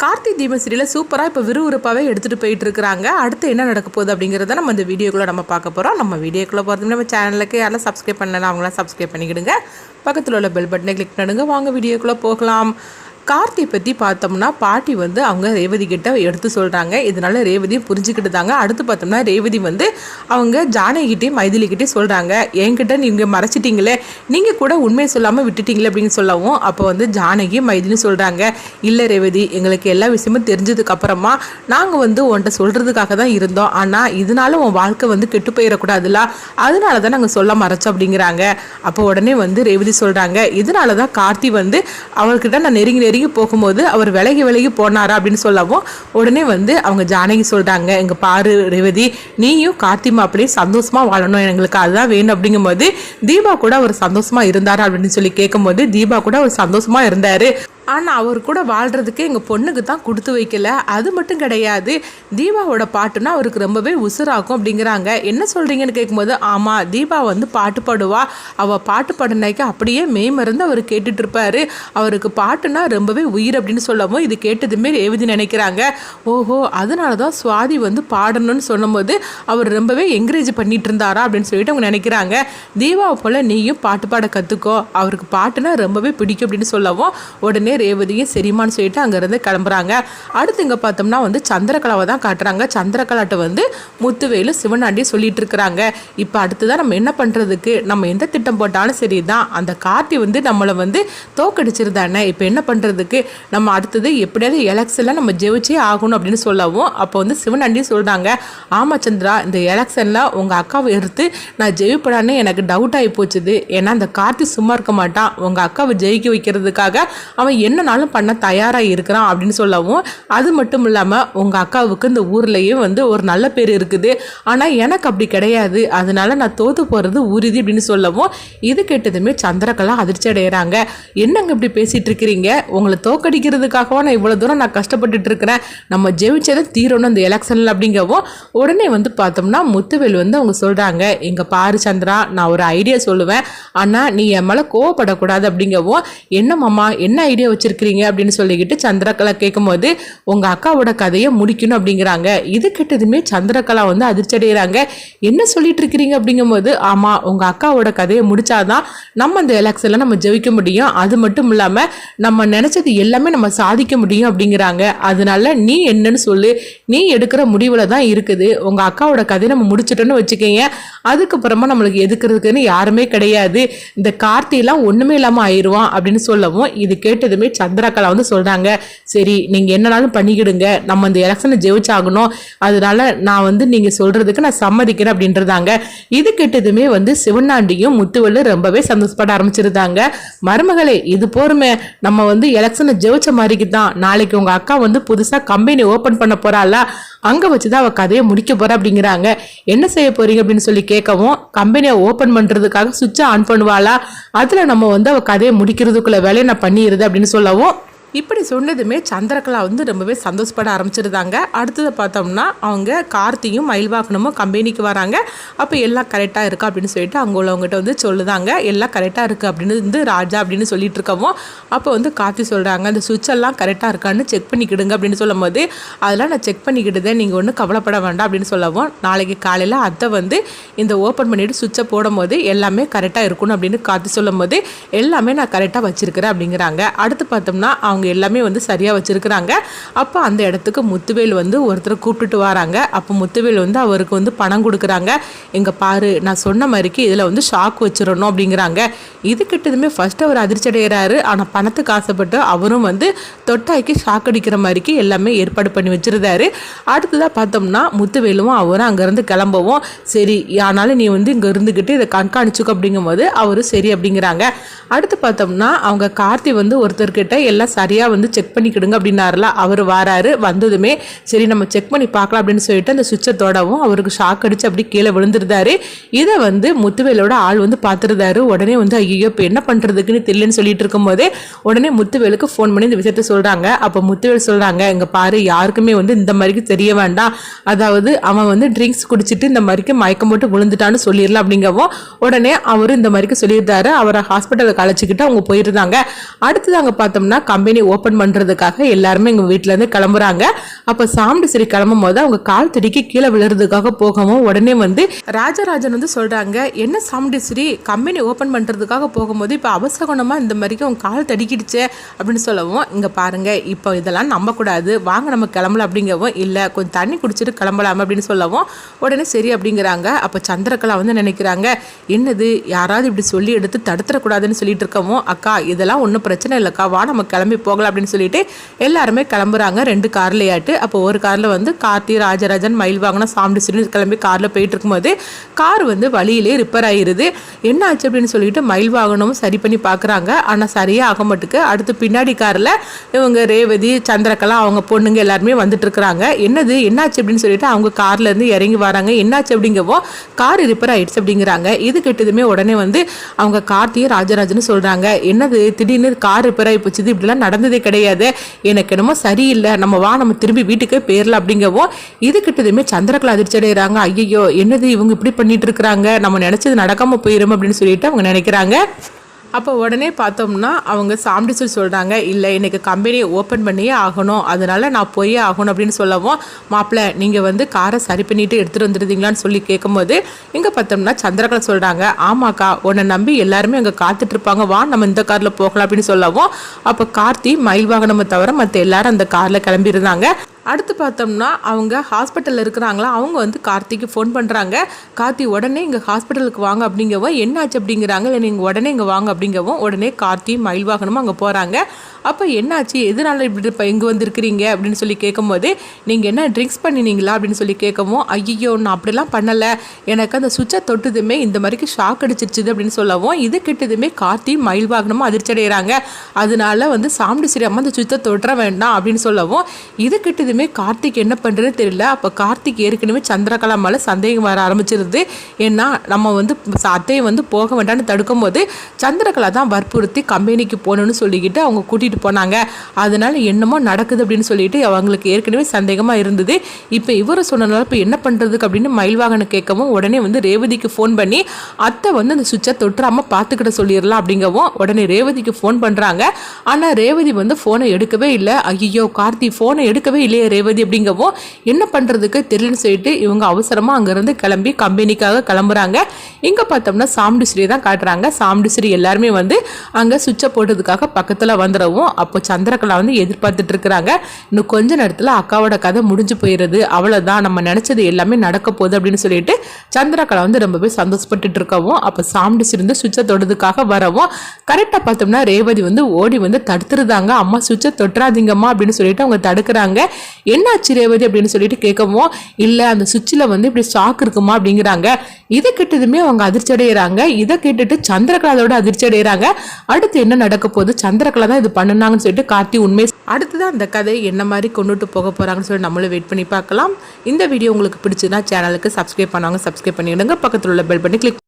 கார்த்தி தீபம் சீரியலை சூப்பராக இப்போ விறுவிறுப்பாகவே எடுத்துகிட்டு போயிட்டு இருக்கிறாங்க. அடுத்து என்ன நடக்க போகுது அப்படிங்கிறத நம்ம இந்த வீடியோக்குள்ளே நம்ம பார்க்க போகிறோம். நம்ம வீடியோக்குள்ளே போகிறது நம்ம சேனலுக்கு யாரெல்லாம் சப்ஸ்கிரைப் பண்ணலாம் அவங்களாம் சப்ஸ்கிரைப் பண்ணிக்கிடுங்க. பக்கத்தில் உள்ள பெல் பட்டனை கிளிக் பண்ணுங்க. வாங்க வீடியோக்குள்ளே போகலாம். கார்த்தி பற்றி பார்த்தோம்னா பாட்டி வந்து அவங்க ரேவதி கிட்ட எடுத்து சொல்கிறாங்க. இதனால ரேவதியும் புரிஞ்சுக்கிட்டுதாங்க. அடுத்து பார்த்தோம்னா ரேவதி வந்து அவங்க ஜானகிட்டையும் மைதிலிக்கிட்டே சொல்கிறாங்க, என்கிட்ட நீங்கள் மறைச்சிட்டிங்களே, நீங்கள் கூட உண்மையை சொல்லாமல் விட்டுட்டீங்களே அப்படின்னு சொல்லவும் அப்போ வந்து ஜானகி மைதிலியும் சொல்கிறாங்க, இல்லை ரேவதி, எங்களுக்கு எல்லா விஷயமும் தெரிஞ்சதுக்கப்புறமா நாங்கள் வந்து உன்கிட்ட சொல்கிறதுக்காக தான் இருந்தோம். ஆனால் இதனால உன் வாழ்க்கை வந்து கெட்டு போயிடக்கூடாதுல்ல, அதனால தான் நாங்கள் சொல்ல மறைச்சோம் அப்படிங்கிறாங்க. அப்போ உடனே வந்து ரேவதி சொல்கிறாங்க, இதனால தான் கார்த்தி வந்து அவர்கிட்ட நான் நெருங்கி போகும்போது அவர் விலகி போனாரா அப்படின்னு சொல்லவும் உடனே வந்து அவங்க ஜானகி சொல்றாங்க, எங்க பாரு ரேவதி, நீயும் கார்த்தி மாப்பிளையும் சந்தோஷமா வாழணும், எங்களுக்கு அதுதான் வேணும் அப்படிங்கும்போது தீபா கூட அவர் சந்தோஷமா இருந்தாரு அப்படின்னு சொல்லி கேட்கும்போது தீபா கூட அவர் சந்தோஷமா இருந்தாரு. ஆனால் அவர் கூட வாழ்கிறதுக்கு எங்கள் பொண்ணுக்கு தான் கொடுத்து வைக்கல. அது மட்டும் கிடையாது, தீபாவோட பாட்டுனா அவருக்கு ரொம்பவே உசுராக்கும் அப்படிங்கிறாங்க. என்ன சொல்கிறீங்கன்னு கேட்கும்போது, ஆமாம், தீபா வந்து பாட்டு பாடுவா, அவள் பாட்டு பாடினாக்கி அப்படியே மெய் மருந்து அவர் கேட்டுட்ருப்பார், அவருக்கு பாட்டுனா ரொம்பவே உயிர் அப்படின்னு சொல்லவும் இது கேட்டதுமே ரேவதி நினைக்கிறாங்க, ஓஹோ, அதனால தான் சுவாதி வந்து பாடணும்னு சொல்லும்போது அவர் ரொம்பவே என்கரேஜ் பண்ணிட்டு இருந்தாரா அப்படின்னு சொல்லிட்டு அவங்க நினைக்கிறாங்க. தீபாவை போல் நீயும் பாட்டு பாட கற்றுக்கோ, அவருக்கு பாட்டுனா ரொம்பவே பிடிக்கும் அப்படின்னு சொல்லவும் உடனே ரேவதியும் சரிமான்னு சொல்லிட்டு அங்கேருந்து கிளம்புறாங்க. அடுத்து இங்கே பார்த்தோம்னா வந்து சந்திரகலாவை தான் காட்டுறாங்க. சந்திரகலாட்ட வந்து முத்துவேலு சிவனாண்டி சொல்லிட்டு இருக்கிறாங்க, இப்போ அடுத்துதான் நம்ம என்ன பண்ணுறதுக்கு, நம்ம எந்த திட்டம் போட்டாலும் சரி தான், அந்த கார்த்தி வந்து நம்மளை வந்து தோக்கடிச்சிருந்தானே, இப்போ என்ன பண்ணுறதுக்கு, நம்ம அடுத்தது எப்படியாவது எலெக்ஷனில் நம்ம ஜெயிச்சே ஆகணும் அப்படின்னு சொல்லவும் அப்போ வந்து சிவனாண்டி சொல்கிறாங்க, ஆமாம் சந்திரா, இந்த எலெக்ஷனில் உங்கள் அக்காவை எடுத்து நான் ஜெயிப்படான்னு எனக்கு டவுட் ஆகி போச்சுது. ஏன்னா அந்த கார்த்தி சும்மா இருக்க மாட்டான், உங்கள் அக்காவை ஜெயிக்க வைக்கிறதுக்காக அவன் என்னனாலும் பண்ண தயாராக இருக்கிறான் அப்படின்னு சொல்லவும், அது மட்டும் இல்லாமல் உங்கள் அக்காவுக்கு இந்த ஊர்லேயே வந்து ஒரு நல்ல பேர் இருக்குது, ஆனால் எனக்கு அப்படி கிடையாது, அதனால நான் தோற்று போகிறது உறுதி அப்படின்னு சொல்லவும் இது கேட்டதுமே சந்திரகலா அதிர்ச்சி அடைகிறாங்க. என்னங்க இப்படி பேசிகிட்டு இருக்கிறீங்க, உங்களை தோக்கடிக்கிறதுக்காகவா நான் இவ்வளோ தூரம் நான் கஷ்டப்பட்டுட்டு இருக்கிறேன், நம்ம ஜெயிச்சதை தீரணும் அந்த எலெக்ஷனில் அப்படிங்கவும் உடனே வந்து பார்த்தோம்னா முத்துவேல் வந்து அவங்க சொல்கிறாங்க, எங்கள் பாரு சந்திரா, நான் ஒரு ஐடியா சொல்லுவேன், ஆனால் நீ என் மேலே கோவப்படக்கூடாது அப்படிங்கவும், என்ன மாமா என்ன ஐடியா வச்சிருக்கிறீங்க அப்படின்னு சொல்லிக்கிட்டு சந்திரகலா கேட்கும்போது, உங்க அக்காவோட கதையை முடிக்கணும் அப்படிங்கிறாங்க. இது கிட்டதுமே சந்திரகலா வந்து அதிர்ச்சி அடைகிறாங்க. என்ன சொல்லிட்டு இருக்கிறீங்க அப்படிங்கும்போது, ஆமா, உங்க அக்காவோட கதையை முடிச்சாதான் நம்ம அந்த எலெக்ஷன்ல நம்ம ஜெயிக்க முடியும், அது மட்டும் இல்லாம நம்ம நினைச்சது எல்லாமே நம்ம சாதிக்க முடியும் அப்படிங்கிறாங்க. அதனால நீ என்னன்னு சொல்லு, நீ எடுக்கிற முடிவுல தான் இருக்குது, உங்க அக்காவோட கதையை நம்ம முடிச்சிட்டோன்னு வச்சுக்கீங்க, அதுக்கப்புறமா நம்மளுக்கு எதுக்குறதுக்குன்னு யாருமே கிடையாது, இந்த கார்த்திலாம் ஒண்ணுமே இல்லாம ஆயிடுவான் அப்படின்னு சொல்லவும் இது கேட்டதுமே சந்திரகலா வந்து சொல்றாங்க, சரி நீங்க என்னனாலும் பண்ணிக்கிடுங்க, நம்ம இந்த எலெக்ஷனை ஜெயிச்சாகணும், அதனால நான் வந்து நீங்க சொல்றதுக்கு நான் சம்மதிக்கிறேன் அப்படின்றதாங்க. இது கேட்டதுமே வந்து சிவனாண்டியும் முத்துவேலு ரொம்பவே சந்தோஷப்பட ஆரம்பிச்சிருந்தாங்க. மருமகளே, இது போருமே, நம்ம வந்து எலெக்ஷனை ஜெயிச்ச மாதிரிக்கு தான், நாளைக்கு உங்க அக்கா வந்து புதுசா கம்பெனி ஓபன் பண்ண போறாளா, அங்க வச்சுதான் அவ கதையை முடிக்க போற அப்படிங்கிறாங்க. என்ன செய்ய போறீங்க அப்படின்னு சொல்லி கேட்கவும், கம்பெனியை ஓபன் பண்றதுக்காக சுவிட்சை ஆன் பண்ணுவாளா, அதுல நம்ம வந்து அவ கதையை முடிக்கிறதுக்குள்ள வேலையை நான் பண்ணிடுது அப்படின்னு சொல்லவும் இப்படி சொன்னதுமே சந்திரகலா வந்து ரொம்பவே சந்தோஷப்பட ஆரம்பிச்சிருந்தாங்க. அடுத்தது பார்த்தோம்னா அவங்க கார்த்தியும் மயில்வாகனமும் கம்பெனிக்கு வராங்க. அப்போ எல்லாம் கரெக்டாக இருக்கா அப்படின்னு சொல்லிட்டு அங்கே உள்ளவங்ககிட்ட வந்து சொல்லுதாங்க, எல்லாம் கரெக்டாக இருக்குது அப்படின்னு வந்து ராஜா அப்படின்னு சொல்லிட்டு இருக்கவும் அப்போ வந்து கார்த்தி சொல்கிறாங்க, அந்த சுவிட்செல்லாம் கரெக்டாக இருக்கான்னு செக் பண்ணிக்கிடுங்க அப்படின்னு சொல்லும் போது, அதெல்லாம் நான் செக் பண்ணிக்கிட்டுதேன், நீங்கள் ஒன்றும் கவலைப்பட வேண்டாம் அப்படின்னு சொல்லவும், நாளைக்கு காலையில் அத்தை வந்து இந்த ஓப்பன் பண்ணிவிட்டு சுவிட்சை போடும் போது எல்லாமே கரெக்டாக இருக்கணும் அப்படின்னு கார்த்தி சொல்லும் போது எல்லாமே நான் கரெக்டாக வச்சுருக்கிறேன் அப்படிங்கிறாங்க. அடுத்து பார்த்தோம்னா அவங்க எல்லாமே வந்து சரியா வச்சிருக்கிறாங்க. அப்போ அந்த இடத்துக்கு முத்துவேல் வந்து ஒருத்தரை கூப்பிட்டுட்டு வராங்க. அப்போ முத்துவேல் வந்து அவருக்கு வந்து பணம் கொடுக்குறாங்க. எங்க பாரு, நான் சொன்ன மாதிரிக்கு இதில் வந்து ஷாக் வச்சிடணும் அப்படிங்கிறாங்க. இது கிட்டதுமே ஃபர்ஸ்ட் அவர் அதிர்ச்சி அடைகிறாரு. ஆனால் பணத்துக்கு ஆசைப்பட்டு அவரும் வந்து தொட்டாய்க்கு ஷாக் அடிக்கிற மாதிரிக்கு எல்லாமே ஏற்பாடு பண்ணி வச்சிருந்தாரு. அடுத்ததாக பார்த்தோம்னா முத்துவேலும் அவரும் அங்கேருந்து கிளம்பவும், சரி ஆனாலும் நீ வந்து இங்கே இருந்துக்கிட்டு இதை கண்காணிச்சுக்க அப்படிங்கும்போது அவரும் சரி அப்படிங்கிறாங்க. அடுத்து பார்த்தோம்னா அவங்க கார்த்தி வந்து ஒருத்தர்கிட்ட எல்லாம் சரியா வந்து செக் பண்ணிக்கிடுங்க அப்படின்னாருல, அவர் வராரு. வந்ததுமே சரி நம்ம செக் பண்ணி பார்க்கலாம் அப்படின்னு சொல்லிட்டு அந்த சுவிட்சை தொடவும் அவருக்கு ஷாக் அடிச்சு அப்படி கீழே விழுந்துருந்தாரு. இதை வந்து முத்துவேலோட ஆள் வந்து பார்த்துருந்தாரு. உடனே வந்து ஐயோ இப்போ என்ன பண்றதுக்குன்னு தெரியலன்னு சொல்லிட்டு இருக்கும் போதே உடனே முத்துவேலுக்கு ஃபோன் பண்ணி இந்த விஷயத்த சொல்றாங்க. அப்போ முத்துவேல் சொல்றாங்க, இங்க பாரு, யாருக்குமே வந்து இந்த மாதிரிக்கு தெரிய வேண்டாம், அதாவது அவன் வந்து ட்ரிங்க்ஸ் குடிச்சிட்டு இந்த மாதிரிக்கு மயக்கம் போட்டு விழுந்துட்டான்னு சொல்லிடலாம் அப்படிங்கவும் உடனே அவரு இந்த மாதிரிக்கு சொல்லியிருந்தாரு. அவரை ஹாஸ்பிட்டலுக்கு அழைச்சிக்கிட்டு அவங்க போயிருந்தாங்க. அடுத்தது அங்கே பார்த்தோம்னா கம்பெனி கம்பெனி ஓப்பன் பண்ணுறதுக்காக எல்லாருமே எங்கள் வீட்டிலேருந்து கிளம்புறாங்க. அப்போ சாமுண்டீஸ்வரி கிளம்பும் போது அவங்க கால் தடிக்கி கீழே விழுறதுக்காக போகவும் உடனே வந்து ராஜராஜன் வந்து சொல்கிறாங்க, என்ன சாமுண்டீஸ்வரி கம்பெனி ஓப்பன் பண்ணுறதுக்காக போகும்போது இப்போ அவசகுணமாக இந்த மாதிரிக்கு அவங்க கால் தடிக்கிடுச்சே அப்படின்னு சொல்லவும், இங்கே பாருங்கள் இப்போ இதெல்லாம் நம்பக்கூடாது, வாங்க நம்ம கிளம்பலாம் அப்படிங்கவும், இல்லை கொஞ்சம் தண்ணி குடிச்சிட்டு கிளம்பலாம் அப்படின்னு சொல்லவும் உடனே சரி அப்படிங்கிறாங்க. அப்போ சந்திரகலா வந்து நினைக்கிறாங்க, என்னது யாராவது இப்படி சொல்லி எடுத்து தடுத்துடக்கூடாதுன்னு சொல்லிட்டு இருக்கவும், அக்கா இதெல்லாம் ஒன்றும் பிரச்சனை இல்லைக்கா, வா நம்ம கிளம்பி போகலாம் அப்படின்னு சொல்லிட்டு எல்லாருமே கிளம்புறாங்க 2 கார்லையாட்டு. அப்போ ஒரு காரில் வந்து கார்த்தி, ராஜராஜன், மயில் வாங்கினா சாமுண்டீஸ்வரி கிளம்பி காரில் போயிட்டு இருக்கும்போது கார் வந்து வழியிலே ரிப்பேர் ஆகிடுது. என்ன ஆச்சு அப்படின்னு சொல்லிட்டு மயில் வாகனமும் சரி பண்ணி பார்க்குறாங்க. ஆனால் சரியாக ஆக மாட்டுக்கு. அடுத்து பின்னாடி காரில் இவங்க ரேவதி, சந்திரகலா அவங்க பொண்ணுங்க எல்லாருமே வந்துட்டு இருக்கிறாங்க. என்னது என்னாச்சு அப்படின்னு சொல்லிட்டு அவங்க கார்ல இருந்து இறங்கி வராங்க. என்னாச்சு அப்படிங்கவோ கார் ரிப்பேர் ஆயிடுச்சு அப்படிங்கிறாங்க. இது கிட்டதுமே உடனே வந்து அவங்க கார்த்தியும் ராஜராஜனும் சொல்றாங்க, என்னது திடீர்னு கார் ரிப்பேர் ஆகி போச்சு, இப்படிலாம் நடந்ததே கிடையாது, எனக்கு என்னமோ சரியில்லை, நம்ம திரும்பி வீட்டுக்கே போயிடலாம் அப்படிங்கவும் இது கிட்டதுமே சந்திரகலா அதிர்ச்சி அடைகிறாங்க. ஐயோ என்னது இவங்க இப்படி பண்ணிட்டு இருக்கிறாங்க, நம்ம நினைச்சது நடக்காம போயிடும் அப்படின்னு சொல்லிட்டு அவங்க நினைக்கிறாங்க. அப்போ உடனே பார்த்தோம்னா அவங்க சாமுண்டீஸ்வரி சொல்கிறாங்க, இல்லை எனக்கு கம்பெனியை ஓப்பன் பண்ணியே ஆகணும், அதனால் நான் போயே ஆகணும் அப்படின்னு சொல்லவும், மாப்பிள்ளை நீங்கள் வந்து காரை சரி பண்ணிவிட்டு எடுத்துகிட்டு வந்துடுறீங்களான்னு சொல்லி கேட்கும்போது இங்கே பார்த்தோம்னா சந்திரகலா சொல்கிறாங்க, ஆமாக்கா உன்னை நம்பி எல்லாருமே அங்கே காத்துட்ருப்பாங்க, வா நம்ம இந்த காரில் போகலாம் அப்படின்னு சொல்லவும், அப்போ கார்த்தி, மயில் வாகனமை தவிர மற்ற எல்லாரும் அந்த காரில் கிளம்பியிருந்தாங்க. அடுத்து பார்த்தோம்னா அவங்க ஹாஸ்பிட்டலில் இருக்கிறாங்களா, அவங்க வந்து கார்த்திக்கு ஃபோன் பண்ணுறாங்க. கார்த்தி உடனே இங்கே ஹாஸ்பிட்டலுக்கு வாங்க அப்படிங்கவும், என்னாச்சு அப்படிங்கிறாங்க. இல்லை நீங்கள் உடனே இங்கே வாங்க அப்படிங்கவும் உடனே கார்த்தி, மயில் வாகனமும் அங்கே போகிறாங்க. அப்போ என்னாச்சு, எதனால இப்படி இப்போ இங்கே வந்துருக்கிறீங்க அப்படின்னு சொல்லி கேட்கும்போது, நீங்கள் என்ன ட்ரிங்க்ஸ் பண்ணினீங்களா அப்படின்னு சொல்லி கேட்கவும், ஐயோ நான் அப்படிலாம் பண்ணலை, எனக்கு அந்த சுவிட்சை தொட்டுதுமே இந்த மாதிரிக்கு ஷாக் அடிச்சிருச்சுது அப்படின்னு சொல்லவும், இது கிட்டதுமே கார்த்தி, மயில் வாகனமும் அதிர்ச்சி அடைகிறாங்க. அதனால வந்து சாமுண்டீஸ்வரி அம்மா அந்த சுவிட்சை தொட்டுற வேண்டாம் அப்படின்னு சொல்லவும், இது கிட்டதுமே கார்த்திக் என்ன பண்ணுறதுன்னு தெரியல. அப்போ கார்த்திக் ஏற்கனவே சந்திரகலா மேலே சந்தேகம் வர ஆரம்பிச்சிருது. ஏன்னா நம்ம வந்து அத்தையை வந்து போக வேண்டாம்னு தடுக்கும் போது சந்திரகலா தான் வற்புறுத்தி கம்பெனிக்கு போகணும்னு சொல்லிக்கிட்டு அவங்க கூட்டிகிட்டு போனாங்க. அதனால என்னமோ நடக்குது அப்படின்னு சொல்லிட்டு அவங்களுக்கு ஏற்கனவே சந்தேகமாக இருந்தது. இப்போ இவரை சொன்னனால இப்போ என்ன பண்ணுறதுக்கு அப்படின்னு மயில்வாகனை கேட்கவும், உடனே வந்து ரேவதிக்கு ஃபோன் பண்ணி அத்தை வந்து அந்த சுவிட்சை தொட்டுறாமல் பார்த்துக்கிட்ட சொல்லிடலாம் அப்படிங்கவும் உடனே ரேவதிக்கு ஃபோன் பண்ணுறாங்க. ஆனால் ரேவதி வந்து ஃபோனை எடுக்கவே இல்லை. ஐயோ கார்த்தி ஃபோனை எடுக்கவே இல்லையே ரேவதி அப்படிங்கவும் என்ன பண்ணுறதுக்கு தெரியலன்னு சொல்லிட்டு இவங்க அவசரமாக அங்கேருந்து கிளம்பி கம்பெனிக்காக கிளம்புறாங்க. இங்கே பார்த்தோம்னா சாமுண்டீஸ்வரி தான் காட்டுறாங்க. சாமுண்டீஸ்வரி எல்லாருமே வந்து அங்கே சுவிட்சை போட்டதுக்காக பக்கத்தில் வந்துடவும், அப்போ சந்திரகலா வந்து எதிர்பார்த்துட்டு இருக்கிறாங்க. இன்னும் கொஞ்ச நேரத்தில் அக்காவோட கதை முடிஞ்சு போயிடுது, அவ்வளோதான், நம்ம நினச்சது எல்லாமே நடக்க போகுது அப்படின்னு சொல்லிட்டு சந்திரகலா வந்து ரொம்பவே சந்தோஷப்பட்டு இருக்கவும், அப்போ சாமுண்டீஸ்வரி வந்து சுவிட்சை தொடுறதுக்காக வரவும் கரெக்டாக பார்த்தோம்னா ரேவதி வந்து ஓடி வந்து தடுத்துருந்தாங்க. அம்மா சுவிட்சை தொட்டுறாதீங்கம்மா அப்படின்னு சொல்லிட்டு அவங்க தடுக்கிறாங்க. என்னாச்சு ரேவதி அப்படின்னு சொல்லிட்டு கேட்கவும், இல்லை அந்த சுவிட்சில் வந்து இப்படி ஸ்டாக் இருக்குமா அப்படிங்கிறாங்க. இதை கேட்டதுமே அவங்க அதிர்ச்சி அடைகிறாங்க. இதை கேட்டுட்டு சந்திரகலாவோட அதிர்ச்சி அடைகிறாங்க. அடுத்து என்ன நடக்க போகுது, சந்திரகலா தான் இது பண்ணுனாங்கன்னு சொல்லிட்டு கார்த்தி உண்மை அடுத்துதான் அந்த கதை என்ன மாதிரி கொண்டுட்டு போக போகிறாங்கன்னு சொல்லி நம்மளும் வெயிட் பண்ணி பார்க்கலாம். இந்த வீடியோ உங்களுக்கு பிடிச்சதுன்னா சேனலுக்கு சப்ஸ்கிரைப் பண்ணுவாங்க, சப்ஸ்கிரைப் பண்ணிவிடுங்க, பக்கத்தில் உள்ள பெல் பண்ணி கிளிக்